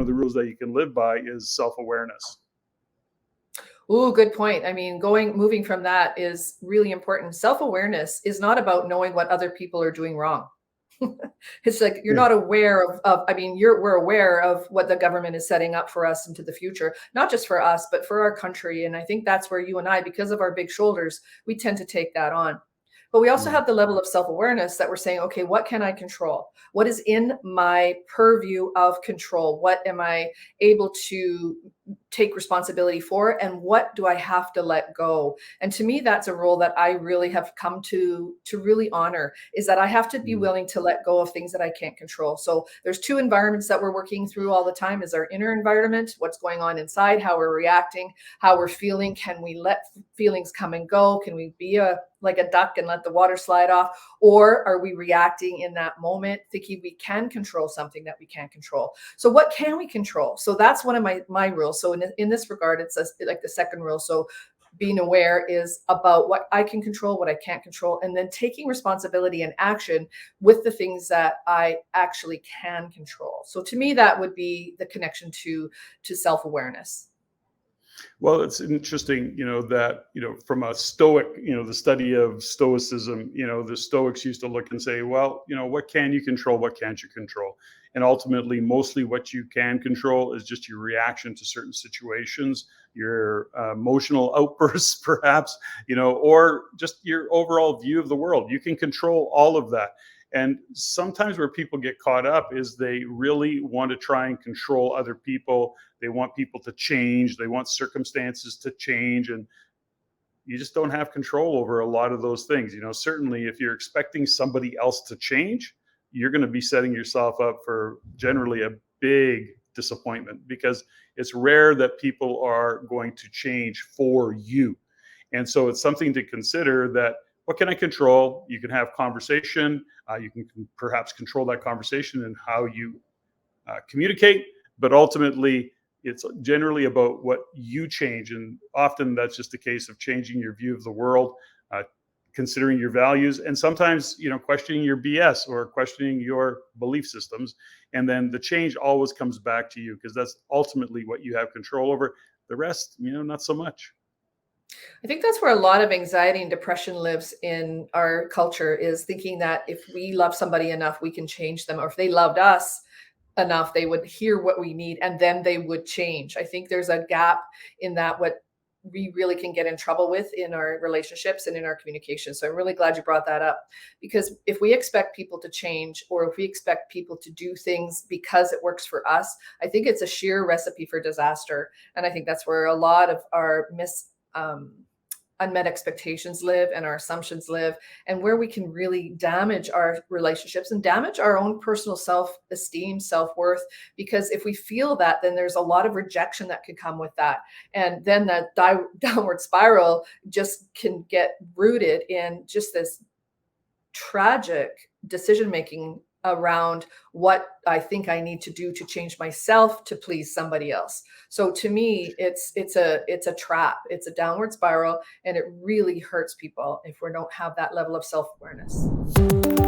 of the rules that you can live by is self-awareness. Ooh, good point. I mean, moving from that is really important. Self-awareness is not about knowing what other people are doing wrong. It's like you're not aware we're aware of what the government is setting up for us into the future, not just for us, but for our country. And I think that's where you and I, because of our big shoulders, we tend to take that on. But we also have the level of self-awareness that we're saying, okay, what can I control? What is in my purview of control? What am I able to take responsibility for? And what do I have to let go? And to me, that's a role that I really have come to really honor, is that I have to be willing to let go of things that I can't control. So there's two environments that we're working through all the time: is our inner environment, what's going on inside, how we're reacting, how we're feeling. Can we let feelings come and go? Can we be like a duck and let the water slide off? Or are we reacting in that moment, thinking we can control something that we can't control? So what can we control? So that's one of my rules. So in this regard, it's like the second rule. So being aware is about what I can control, what I can't control, and then taking responsibility and action with the things that I actually can control. So to me, that would be the connection to self-awareness. Well, it's interesting, that, from a Stoic, the study of Stoicism, the Stoics used to look and say, well, what can you control? What can't you control? And ultimately, mostly what you can control is just your reaction to certain situations, your emotional outbursts, perhaps, or just your overall view of the world. You can control all of that. And sometimes where people get caught up is they really want to try and control other people. They want people to change. They want circumstances to change. And you just don't have control over a lot of those things. Certainly if you're expecting somebody else to change, you're going to be setting yourself up for generally a big disappointment, because it's rare that people are going to change for you. And so it's something to consider that, what can I control? You can have conversation. You can perhaps control that conversation and how you communicate, but ultimately it's generally about what you change. And often that's just a case of changing your view of the world, considering your values, and sometimes, questioning your BS or questioning your belief systems. And then the change always comes back to you, because that's ultimately what you have control over. The rest, not so much. I think that's where a lot of anxiety and depression lives in our culture, is thinking that if we love somebody enough, we can change them, or if they loved us enough, they would hear what we need and then they would change. I think there's a gap in that, what we really can get in trouble with in our relationships and in our communication. So I'm really glad you brought that up, because if we expect people to change, or if we expect people to do things because it works for us, I think it's a sheer recipe for disaster. And I think that's where a lot of our unmet expectations live, and our assumptions live, and where we can really damage our relationships and damage our own personal self-esteem, self-worth. Because if we feel that, then there's a lot of rejection that could come with that. And then that downward spiral just can get rooted in just this tragic decision-making around what I think I need to do to change myself to please somebody else. So to me, it's a trap. It's a downward spiral, and it really hurts people if we don't have that level of self-awareness.